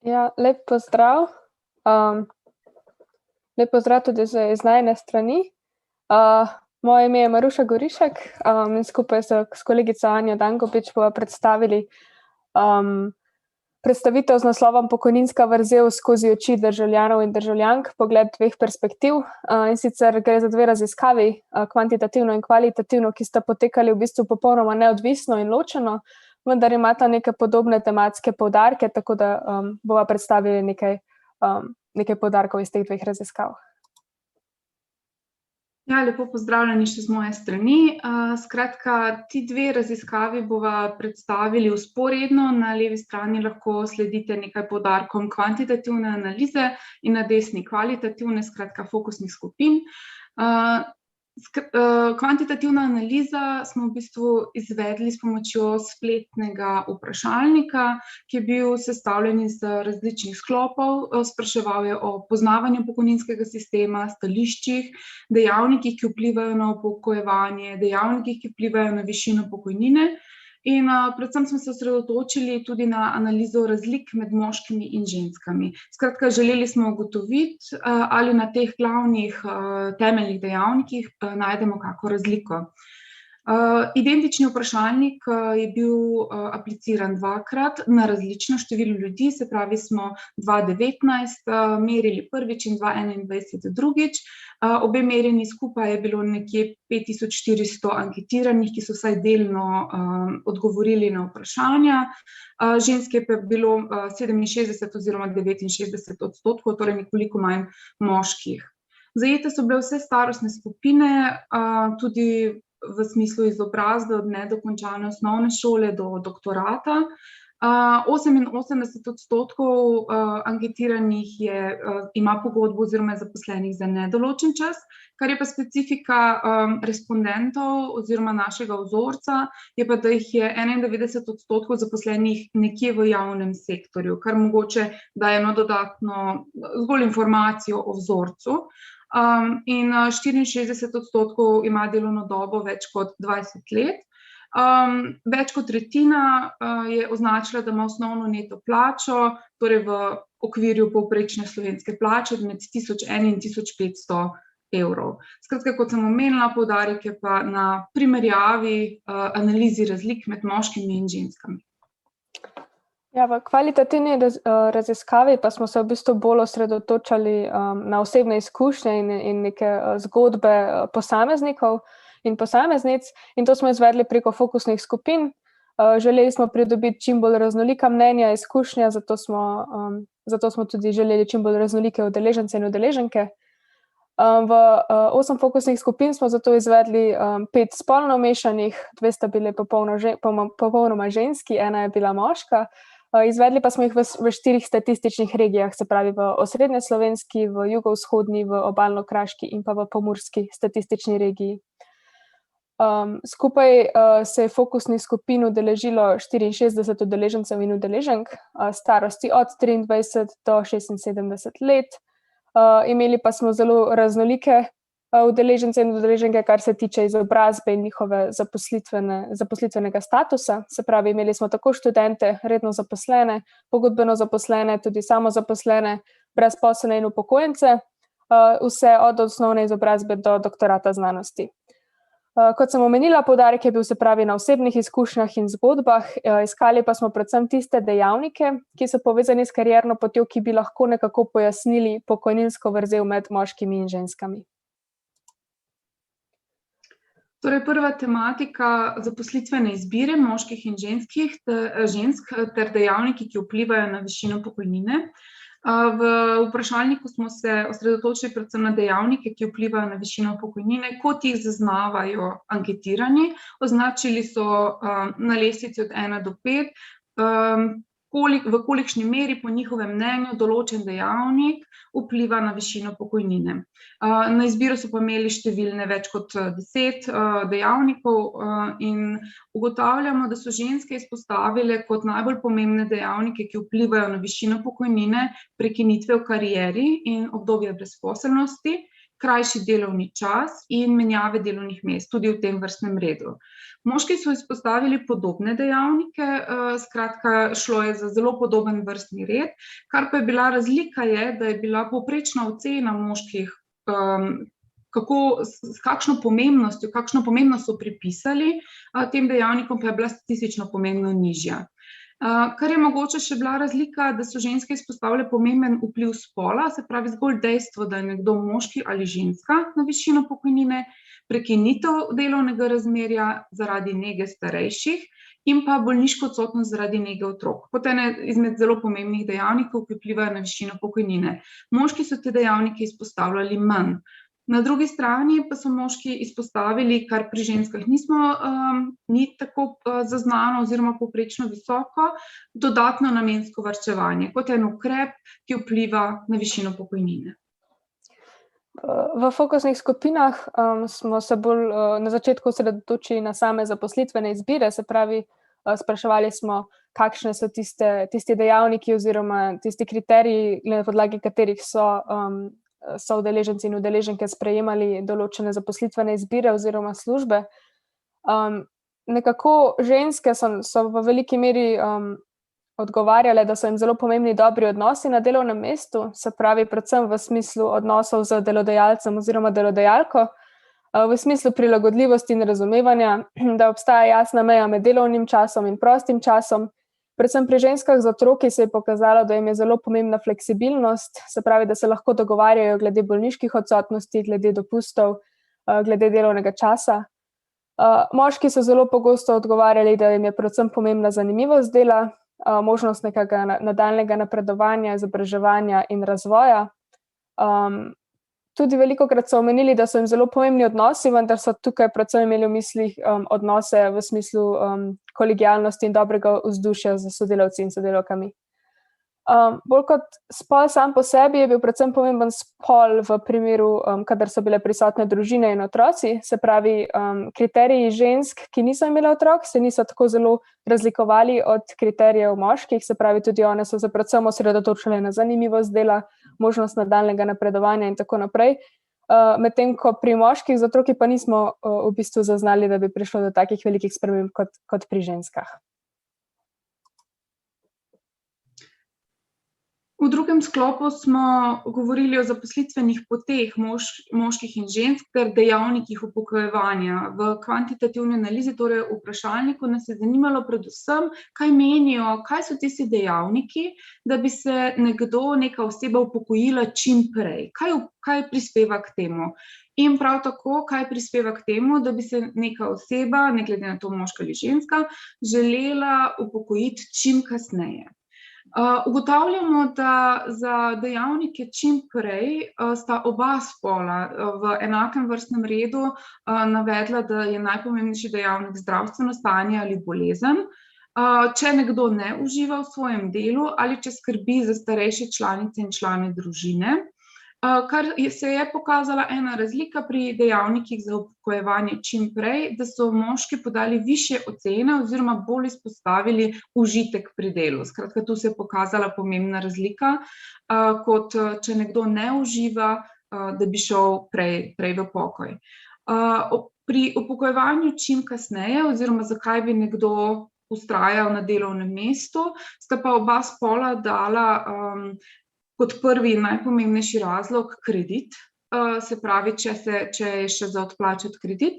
Ja, lep pozdrav. Um, Lep pozdrav tudi iz najine strani. Moje ime je Maruša Gorišek, in skupaj s kolegico Anjo Dankopič bova predstavili predstavitev z naslovom Pokojninska vrzel skozi oči državljanov in državljank, pogled dveh perspektiv. In sicer gre za dve raziskavi, kvantitativno in kvalitativno, ki sta potekali v bistvu popolnoma neodvisno in ločeno, vendar imata neke podobne tematske poudarke, tako da bova predstavili nekaj poudarkov iz teh dveh raziskav. Ja, lepo pozdravljeni še z moje strani. Skratka, ti dve raziskavi bova predstavili vzporedno. Na levi strani lahko sledite nekaj poudarkom kvantitativne analize in na desni kvalitativne, skratka fokusnih skupin. Kvantitativna analiza smo v bistvu izvedli s pomočjo spletnega vprašalnika, ki je bil sestavljen iz različnih sklopov. Spraševal je o poznavanju pokojninskega sistema, stališčih, dejavnikih, ki vplivajo na upokojevanje, dejavnikih, ki vplivajo na višino pokojnine. In predvsem smo se osredotočili tudi na analizo razlik med moškimi in ženskami. Skratka, želeli smo ugotoviti, ali na teh glavnih temeljnih dejavnikih najdemo kako razliko. Identični vprašalnik je bil apliciran dvakrat na različno število ljudi, se pravi smo 2019 merili prvič in 2021 drugič. Obe merjenji skupaj je bilo nekje 5400 anketiranih, ki so vsaj delno odgovorili na vprašanja. Žensk je pa bilo 67 oziroma 69%, torej nekoliko manj moških. Zajete so bile vse starostne skupine, tudi v smislu izobrazbe od nedokončane osnovne šole do doktorata. 88% anketiranih ima pogodbo oziroma je zaposlenih za nedoločen čas, kar je pa specifika respondentov oziroma našega vzorca, je pa, da jih je 91% zaposlenih nekje v javnem sektorju, kar mogoče daje eno dodatno zgolj informacijo o vzorcu. In 64% ima delovno dobo več kot 20 let. Več kot tretjina je označila, da ima osnovno neto plačo, torej v okvirju povprečne slovenske plače med 1001 in 1500 evrov. Skratka, kot sem omenila, poudarek je pa na primerjavi, analizi razlik med moškimi in ženskami. Ja, v kvalitativni raziskavi pa smo se v bistvu bolj osredotočali na osebne izkušnje in neke zgodbe posameznikov in posameznic, in to smo izvedli preko fokusnih skupin. Želeli smo pridobiti čim bolj raznolika mnenja, izkušnja, zato smo tudi želeli čim bolj raznolike udeležence in udeleženke. V 8 fokusnih skupin smo zato izvedli 5 spolno mešanih, 2 sta bile popolnoma ženski, ena je bila moška. Izvedli pa smo jih v 4 statističnih regijah, se pravi v osrednjeslovenski, v jugovzhodni, v obalno-kraški in pa v pomurski statistični regiji. Skupaj se je fokusnih skupin udeležilo 64 udeležencev in udeleženk, starosti od 23 do 76 let. Imeli pa smo zelo raznolike udeležence in udeleženke, kar se tiče izobrazbe in njihove zaposlitvenega statusa. Se pravi, imeli smo tako študente, redno zaposlene, pogodbeno zaposlene, tudi samozaposlene, brezposelne in upokojence, vse od osnovne izobrazbe do doktorata znanosti. Kot sem omenila, poudarek je bil, se pravi, na osebnih izkušnjah in zgodbah, iskali pa smo predvsem tiste dejavnike, ki so povezani s karierno potjo, ki bi lahko nekako pojasnili pokojninsko vrzel med moškimi in ženskami. Torej, prva tematika zaposlitvene izbire moških in žensk ter dejavniki, ki vplivajo na višino pokojnine. V vprašalniku smo se osredotočili predvsem na dejavnike, ki vplivajo na višino pokojnine, kot jih zaznavajo anketirani. Označili so na lestvici od 1 do 5, v kolikšni meri po njihovem mnenju določen dejavnik vpliva na višino pokojnine. Na izbiro so pa imeli številne, več kot 10 dejavnikov, in ugotavljamo, da so ženske izpostavile kot najbolj pomembne dejavnike, ki vplivajo na višino pokojnine, prekinitve v karieri in obdobje brezposelnosti, krajši delovni čas in menjave delovnih mest, tudi v tem vrstnem redu. Moški so izpostavili podobne dejavnike, skratka, šlo je za zelo podoben vrstni red, kar pa je bila razlika je, da je bila povprečna ocena moških, s kakšno pomembnost so pripisali tem dejavnikom, pa je bila statistično pomembno nižja. Kar je mogoče še bila razlika, da so ženske izpostavile pomemben vpliv spola, se pravi zgolj dejstvo, da je nekdo moški ali ženska na višino pokojnine, prekinitev delovnega razmerja zaradi nege starejših in pa bolniško odsotnost zaradi nege otrok. Kot ene izmed zelo pomembnih dejavnikov, ki vplivajo na višino pokojnine. Moški so te dejavnike izpostavljali manj. Na drugi strani pa so moški izpostavili, kar pri ženskah ni tako zaznano oziroma povprečno visoko, dodatno namensko varčevanje, kot en ukrep, ki vpliva na višino pokojnine. V fokusnih skupinah smo se bolj na začetku osredotočili na same zaposlitvene izbire, se pravi, spraševali smo, kakšne so tisti dejavniki oziroma tisti kriteriji, na podlagi katerih so udeleženci in udeleženke sprejemali določene zaposlitvene izbire oziroma službe. Nekako ženske so v veliki meri odgovarjale, da so jim zelo pomembni dobri odnosi na delovnem mestu, se pravi predvsem v smislu odnosov z delodajalcem oziroma delodajalko, v smislu prilagodljivosti in razumevanja, da obstaja jasna meja med delovnim časom in prostim časom. Predvsem pri ženskah z otroki se je pokazalo, da jim je zelo pomembna fleksibilnost, se pravi, da se lahko dogovarjajo glede bolniških odsotnosti, glede dopustov, glede delovnega časa. Moški so zelo pogosto odgovarjali, da jim je predvsem pomembna zanimivost dela, možnost nekega nadaljnjega napredovanja, izobraževanja in razvoja. Tudi velikokrat so omenili, da so jim zelo pomembni odnosi, vendar so tukaj predvsem imeli v mislih odnose v smislu kolegialnosti in dobrega vzdušja z sodelavci in sodelavkami. Bolj kot spol sam po sebi je bil predvsem pomemben spol v primeru, kadar so bile prisotne družine in otroci, se pravi, kriteriji žensk, ki niso imele otrok, se niso tako zelo razlikovali od kriterijev moških, se pravi, tudi one so se predvsem osredotočile na zanimivost dela, možnost nadaljnjega napredovanja in tako naprej. Medtem ko pri moških z otroki pa nismo v bistvu zaznali, da bi prišlo do takih velikih sprememb kot pri ženskah. V drugem sklopu smo govorili o zaposlitvenih poteh moških in žensk ter dejavnikih upokojevanja. V kvantitativni analizi, torej v vprašalniku, nas je zanimalo predvsem, kaj menijo, kaj so tisti dejavniki, da bi se neka oseba upokojila čim prej. Kaj prispeva k temu? In prav tako, kaj prispeva k temu, da bi se neka oseba, ne glede na to moška ali ženska, želela upokojiti čim kasneje. Ugotavljamo, da za dejavnike čim prej sta oba spola v enakem vrstnem redu navedla, da je najpomembnejši dejavnik zdravstveno stanje ali bolezen, če nekdo ne uživa v svojem delu ali če skrbi za starejše članice in člane družine. Kar se je pokazala ena razlika pri dejavnikih za upokojevanje čim prej, da so moški podali višje ocene oziroma bolj izpostavili užitek pri delu. Skratka, tu se je pokazala pomembna razlika, kot če nekdo ne uživa, da bi šel prej v pokoj. Pri upokojevanju čim kasneje oziroma zakaj bi nekdo vztrajal na delovnem mestu, sta pa oba spola dala kot prvi in najpomembnejši razlog kredit, se pravi, če je še za odplačati kredit,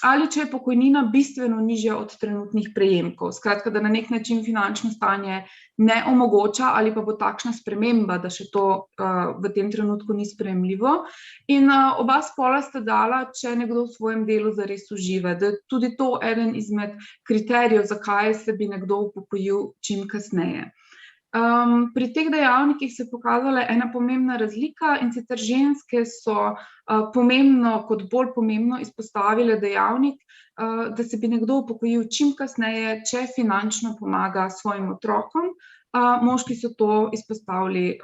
ali če je pokojnina bistveno nižja od trenutnih prejemkov. Skratka, da na nek način finančno stanje ne omogoča ali pa bo takšna sprememba, da še to v tem trenutku ni sprejemljivo. In oba spola sta dala, če nekdo v svojem delu zares uživa, da je tudi to eden izmed kriterijev, zakaj se bi nekdo upokojil čim kasneje. Pri teh dejavnikih se je pokazala ena pomembna razlika, in sicer ženske so kot bolj pomembno izpostavile dejavnik, da se bi nekdo upokojil čim kasneje, če finančno pomaga svojim otrokom. Moški so to izpostavili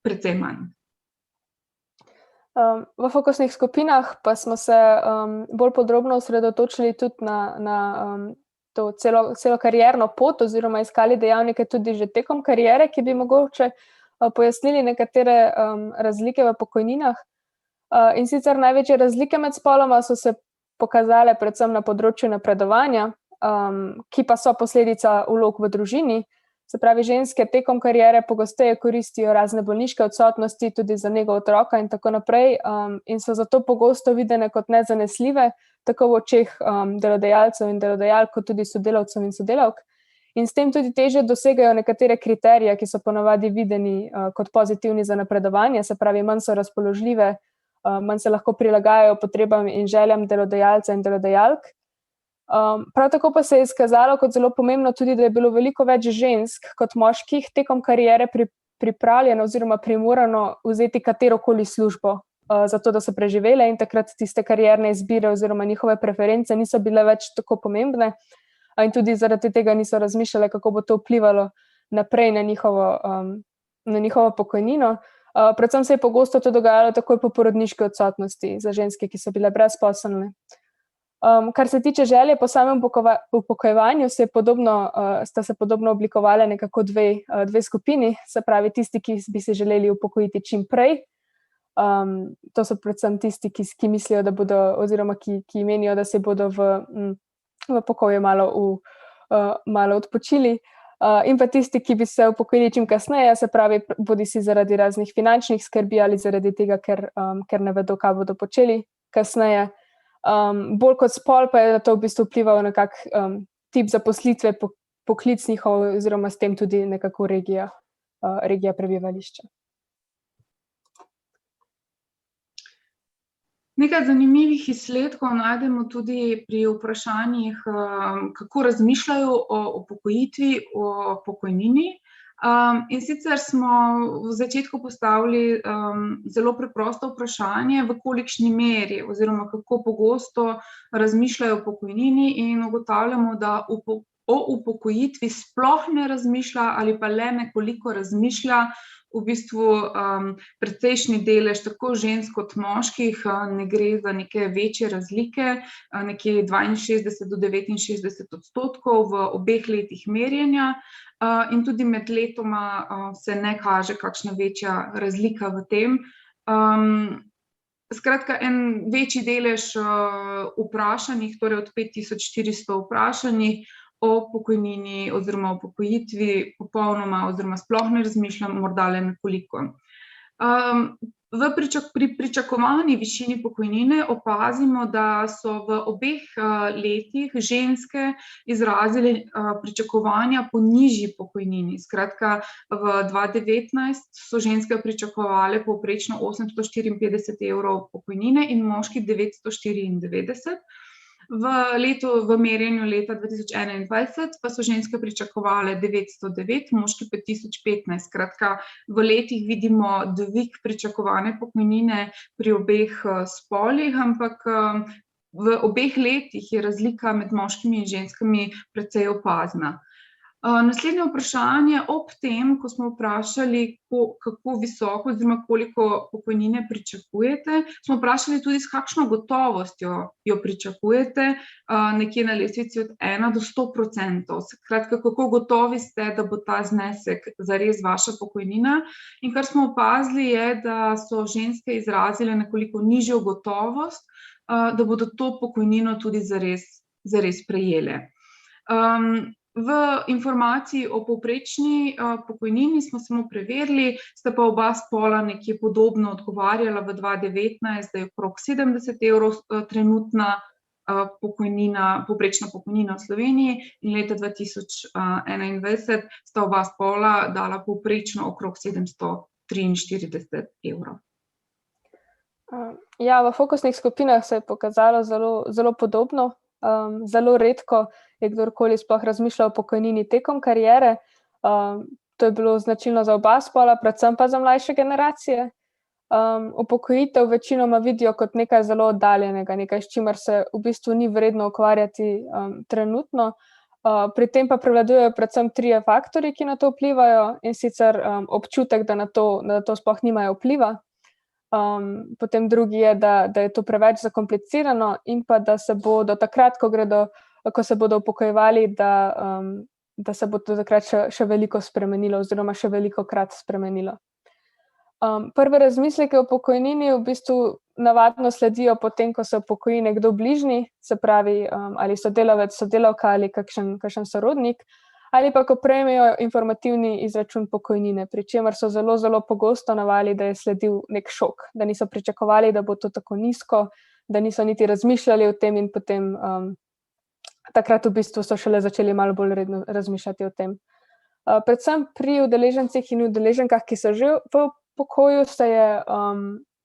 precej manj. V fokusnih skupinah pa smo se bolj podrobno osredotočili tudi na to celo karierno pot oziroma iskali dejavnike tudi že tekom kariere, ki bi mogoče pojasnili nekatere razlike v pokojninah. In sicer največje razlike med spoloma so se pokazale predvsem na področju napredovanja, ki pa so posledica vlog v družini. Se pravi, ženske tekom kariere pogosteje koristijo razne bolniške odsotnosti tudi za nego otroka in tako naprej, in so zato pogosto videne kot nezanesljive, tako v očeh delodajalcev in delodajalk, kot tudi sodelavcev in sodelavk. In s tem tudi težje dosegajo nekatere kriterije, ki so ponavadi videni kot pozitivni za napredovanje, se pravi, manj so razpoložljive, manj se lahko prilagajajo potrebam in željam delodajalca in delodajalk. Prav tako pa se je izkazalo kot zelo pomembno tudi, da je bilo veliko več žensk kot moških tekom kariere pripravljeno oziroma primorano vzeti katerokoli službo, zato da so preživele, in takrat tiste karierne izbire oziroma njihove preference niso bile več tako pomembne, in tudi zaradi tega niso razmišljale, kako bo to vplivalo naprej na njihovo pokojnino. Predvsem se je pogosto to dogajalo takoj po porodniški odsotnosti za ženske, ki so bile brezposelne. Kar se tiče želje po samem upokojevanju, sta se podobno oblikovale nekako dve skupini, se pravi tisti, ki bi se želeli upokojiti čim prej. To so predvsem tisti, ki mislijo, da bodo, oziroma ki menijo, da se bodo v pokoju malo odpočili. In pa tisti, ki bi se upokojili čim kasneje, se pravi, bodisi zaradi raznih finančnih skrbi ali zaradi tega, ker ne vedo, kaj bodo počeli kasneje. Bolj kot spol pa je na to v bistvu vplival nekak tip zaposlitve, poklic njihov oziroma s tem tudi nekako regija prebivališča. Nekaj zanimivih izsledkov najdemo tudi pri vprašanjih, kako razmišljajo o upokojitvi, o pokojnini. In sicer smo v začetku postavili zelo preprosto vprašanje, v kolikšni meri oziroma kako pogosto razmišljajo o pokojnini, in ugotavljamo, da o upokojitvi sploh ne razmišlja ali pa le nekoliko razmišlja. V bistvu precejšnji delež tako žensk kot moških, ne gre za neke večje razlike, nekje 62 do 69% v obeh letih merjenja, in tudi med letoma se ne kaže kakšna večja razlika v tem. Skratka, en večji delež vprašanih, torej od 5400 vprašanih, o pokojnini oziroma o upokojitvi popolnoma oziroma sploh ne razmišljam, morda le nekoliko. Pri pričakovani višini pokojnine opazimo, da so v obeh letih ženske izrazile pričakovanja po nižji pokojnini. Skratka, v 2019 so ženske pričakovale povprečno 854 evrov pokojnine in moški 994. V merjenju leta 2021 pa so ženske pričakovale 909, moški pa 1015. Skratka, v letih vidimo dvig pričakovane pokojnine pri obeh spolih, ampak v obeh letih je razlika med moškimi in ženskami precej opazna. Naslednje vprašanje, ob tem, ko smo vprašali, kako visoko oziroma koliko pokojnine pričakujete, smo vprašali tudi, s kakšno gotovostjo jo pričakujete, nekje na lestvici od 1 do 100%. Skratka, kako gotovi ste, da bo ta znesek zares vaša pokojnina. In kar smo opazili je, da so ženske izrazile nekoliko nižjo gotovost, da bodo to pokojnino tudi zares prejele. V informaciji o povprečni pokojnini smo samo preverili, sta pa oba spola nekje podobno odgovarjala v 2019, da je okrog 70 evrov trenutna povprečna pokojnina v Sloveniji, in leta 2021 sta oba spola dala povprečno okrog 743 evrov. Ja, v fokusnih skupinah se je pokazalo zelo podobno. Zelo redko je kdorkoli sploh razmišljal o pokojnini tekom kariere. To je bilo značilno za oba spola, predvsem pa za mlajše generacije. Upokojitev večinoma vidijo kot nekaj zelo oddaljenega, nekaj, s čimer se v bistvu ni vredno ukvarjati trenutno. Pri tem pa prevladujejo predvsem 3 faktorji, ki na to vplivajo, in sicer občutek, da na to sploh nimajo vpliva. Potem drugi je, da je to preveč zakomplicirano, in pa da se bodo takrat, ko se bodo upokojevali, da se bo to takrat še veliko spremenilo oziroma še veliko krat spremenilo. Prve razmisleke o pokojnini v bistvu navadno sledijo potem, ko se upokoji nekdo bližnji, se pravi ali sodelavec, sodelavka ali kakšen sorodnik, ali pa ko prejmejo informativni izračun pokojnine, pri čemer so zelo, zelo pogosto navajali, da je sledil nek šok, da niso pričakovali, da bo to tako nizko, da niso niti razmišljali o tem in potem takrat v bistvu so šele začeli malo bolj redno razmišljati o tem. Predvsem pri udeležencih in udeleženkah, ki so že v pokoju, se je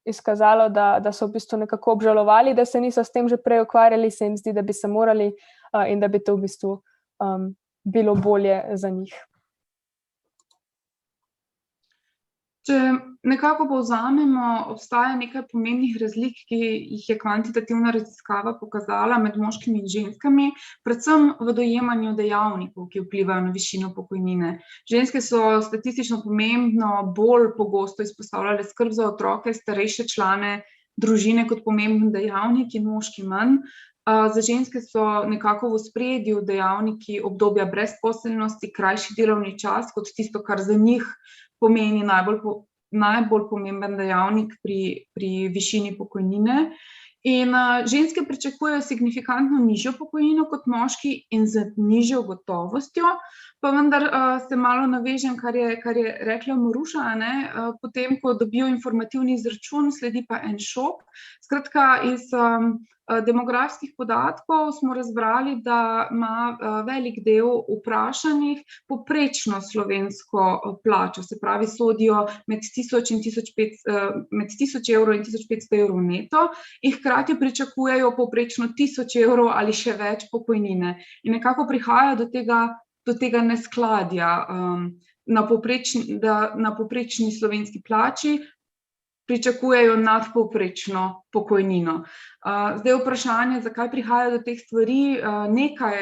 izkazalo, da so v bistvu nekako obžalovali, da se niso s tem že prej ukvarjali, se jim zdi, da bi se morali in da bi to v bistvu bilo bolje za njih. Če nekako povzamemo, obstaja nekaj pomembnih razlik, ki jih je kvantitativna raziskava pokazala med moškimi in ženskami, predvsem v dojemanju dejavnikov, ki vplivajo na višino pokojnine. Ženske so statistično pomembno bolj pogosto izpostavljale skrb za otroke, starejše člane družine kot pomemben dejavnik in moški manj. Za ženske so nekako v ospredju dejavniki obdobja brezposelnosti, krajši delovni čas kot tisto, kar za njih pomeni najbolj pomemben dejavnik pri višini pokojnine. In ženske pričakujejo signifikantno nižjo pokojnino kot moški in z nižjo gotovostjo, pa vendar se malo navežem, kar je rekla Maruša, potem, ko dobijo informativni izračun, sledi pa en šok. Skratka, iz demografskih podatkov smo razbrali, da ima velik del vprašanih poprečno slovensko plačo, se pravi sodijo med 1000 evrov in 1500 evrov neto in hkrati pričakujejo poprečno 1000 evrov ali še več pokojnine. In nekako prihaja do tega neskladja, na povprečni slovenski plači pričakujejo nadpovprečno pokojnino. Zdaj vprašanje, zakaj prihaja do teh stvari, nekaj,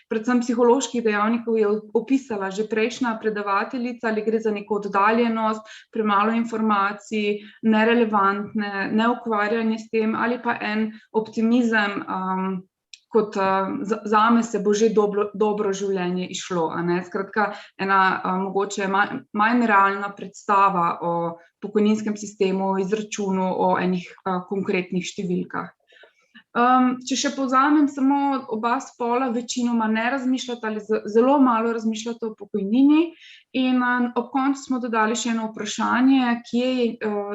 predvsem psiholoških dejavnikov je opisala že prejšnja predavateljica, ali gre za neko oddaljenost, premalo informacij, nerelevantne, neukvarjanje s tem, ali pa en optimizem, kot zame se bo že dobro življenje izšlo. Skratka, ena mogoče manj realna predstava o pokojninskem sistemu, o izračunu, o enih konkretnih številkah. Če še povzamem, samo oba spola večinoma ne razmišljata ali zelo malo razmišljata o pokojnini in ob koncu smo dodali še eno vprašanje, kje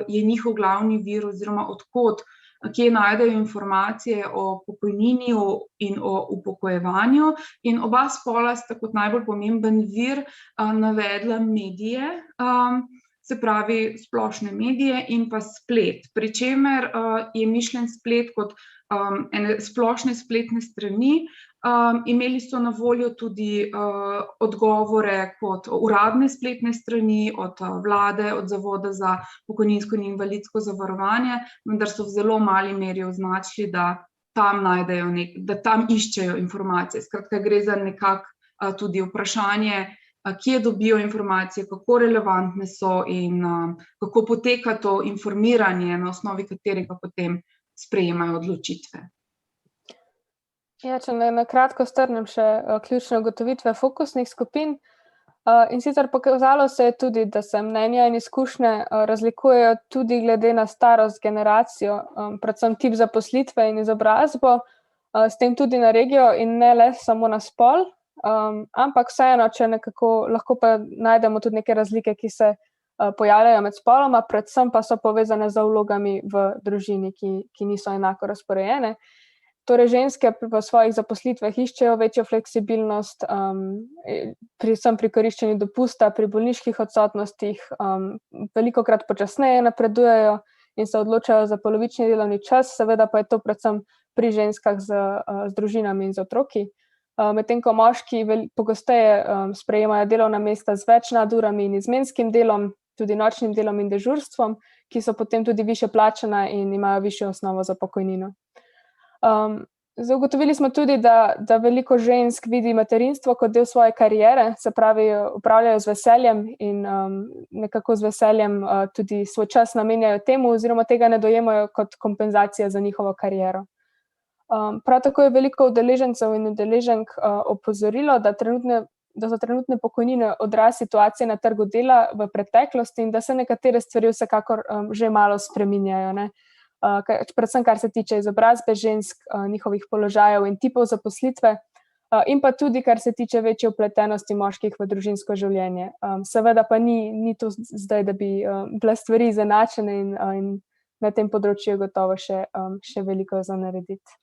je njihov glavni vir oziroma odkot, kje najdejo informacije o pokojnini in o upokojevanju. In oba spola sta kot najbolj pomemben vir navedla medije, se pravi splošne medije in pa splet, pri čemer je mišljen splet kot ene splošne spletne strani. Imeli so na voljo tudi odgovore kot uradne spletne strani od vlade, od Zavoda za pokojninsko in invalidsko zavarovanje, vendar so v zelo mali meri označili, da tam iščejo informacije. Skratka, gre za nekako tudi vprašanje, kje dobijo informacije, kako relevantne so in kako poteka to informiranje, na osnovi katerega potem sprejemajo odločitve. Ja, če na kratko strnem še ključne ugotovitve fokusnih skupin. In sicer pokazalo se je tudi, da se mnenja in izkušnje razlikujejo tudi glede na starost, generacijo, predvsem tip zaposlitve in izobrazbo, s tem tudi na regijo in ne le samo na spol, ampak vseeno, če nekako lahko pa najdemo tudi neke razlike, ki se pojavljajo med spoloma, predvsem pa so povezane z vlogami v družini, ki niso enako razporejene. Torej, ženske v svojih zaposlitvah iščejo večjo fleksibilnost, predvsem pri koriščenju dopusta, pri bolniških odsotnostih, velikokrat počasneje napredujejo in se odločajo za polovični delovni čas, seveda pa je to predvsem pri ženskah z družinami in z otroki. Medtem ko moški pogosteje sprejemajo delovna mesta z več nadurami in izmenskim delom, tudi nočnim delom in dežurstvom, ki so potem tudi višje plačana in imajo višjo osnovo za pokojnino. Ugotovili smo tudi, da veliko žensk vidi materinstvo kot del svoje kariere, se pravi, upravljajo z veseljem in nekako z veseljem tudi svoj čas namenjajo temu oziroma tega ne dojemajo kot kompenzacija za njihovo kariero. Prav tako je veliko udeležencev in udeleženk opozorilo, da trenutne da so trenutne pokojnine odraz situacije na trgu dela v preteklosti in da se nekatere stvari vsekakor že malo spreminjajo, ne. Predvsem kar se tiče izobrazbe žensk, njihovih položajev in tipov zaposlitve, in pa tudi kar se tiče večje vpletenosti moških v družinsko življenje. Seveda pa ni to zdaj, da bi bile stvari izenačene in na tem področju je gotovo še veliko za narediti.